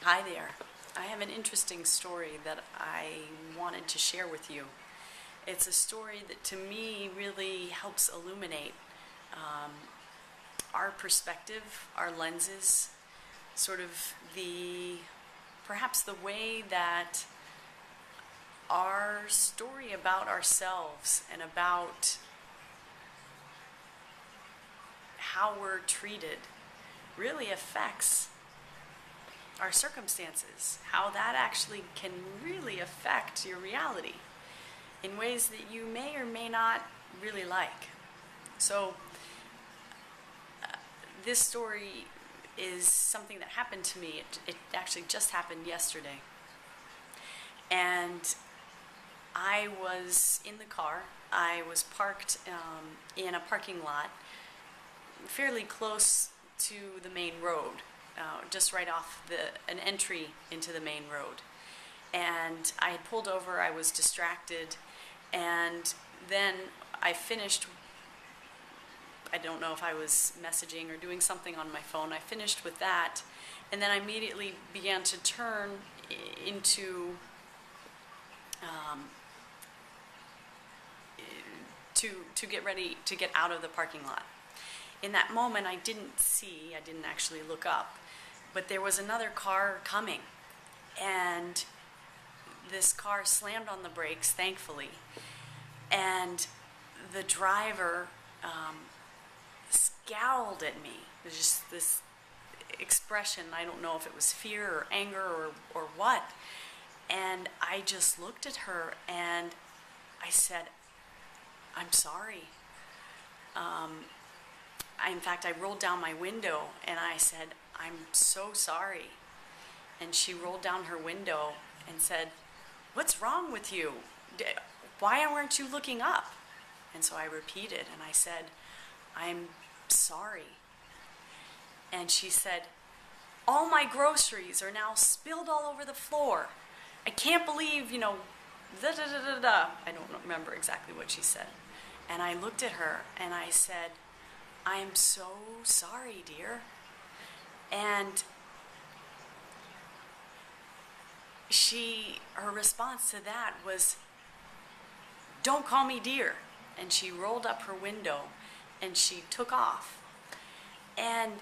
Hi there. I have an interesting story that I wanted to share with you. It's a story that to me really helps illuminate our perspective, our lenses, sort of perhaps the way that our story about ourselves and about how we're treated really affects our circumstances, how that actually can really affect your reality in ways that you may or may not really like. So this story is something that happened to me. It actually just happened yesterday. And I was in the car. I was parked in a parking lot fairly close to the main road. Just right off an entry into the main road. And I had pulled over, I was distracted, and then I finished, I don't know if I was messaging or doing something on my phone, I finished with that, and then I immediately began to turn into, to get ready to get out of the parking lot. In that moment, I didn't actually look up, but there was another car coming, and this car slammed on the brakes, thankfully, and the driver scowled at me. It was just this expression, I don't know if it was fear or anger or what, and I just looked at her and I said, "I'm sorry." In fact, I rolled down my window and I said, "I'm so sorry." And she rolled down her window and said, "What's wrong with you? Why aren't you looking up?" And so I repeated and I said, "I'm sorry." And she said, "All my groceries are now spilled all over the floor. I can't believe, da da da da da." I don't remember exactly what she said. And I looked at her and I said, "I am so sorry, dear." And her response to that was, "Don't call me dear." And she rolled up her window and she took off. And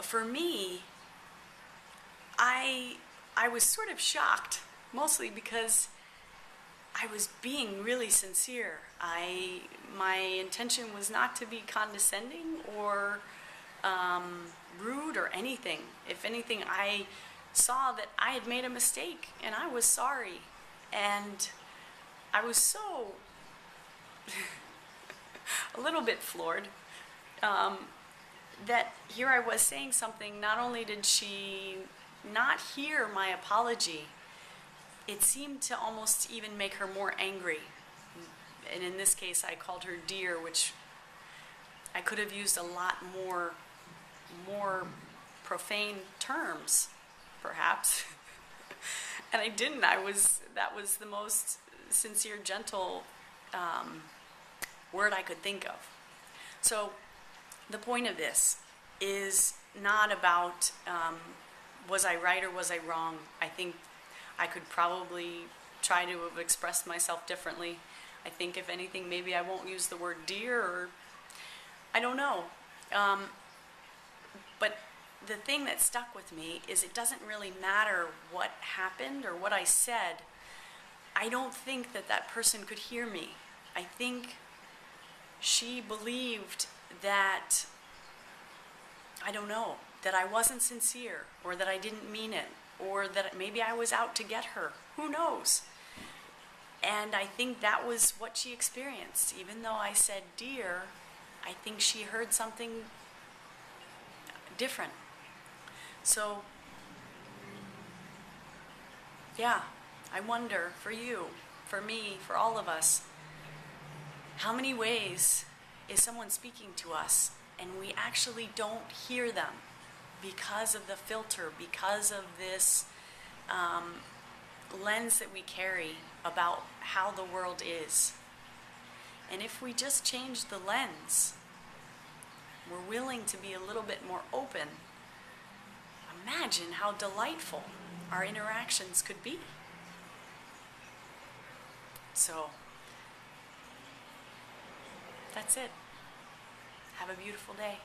for me, I was sort of shocked, mostly because I was being really sincere. My intention was not to be condescending or rude or anything. If anything, I saw that I had made a mistake and I was sorry. And I was so a little bit floored that here I was saying something. Not only did she not hear my apology, it seemed to almost even make her more angry. And in this case, I called her dear, which I could have used a lot more profane terms, perhaps. And I didn't. That was the most sincere, gentle word I could think of. So the point of this is not about was I right or was I wrong. I think I could probably try to have expressed myself differently. I think if anything, maybe I won't use the word dear, or I don't know. But the thing that stuck with me is it doesn't really matter what happened or what I said. I don't think that person could hear me. I think she believed that, I don't know, that I wasn't sincere, or that I didn't mean it, or that maybe I was out to get her. Who knows? And I think that was what she experienced. Even though I said dear, I think she heard something different. So, yeah, I wonder for you, for me, for all of us, how many ways is someone speaking to us and we actually don't hear them because of the filter, because of this lens that we carry about how the world is. And if we just change the lens, we're willing to be a little bit more open, imagine imagine how delightful our interactions could be. So, that's it. Have a beautiful day.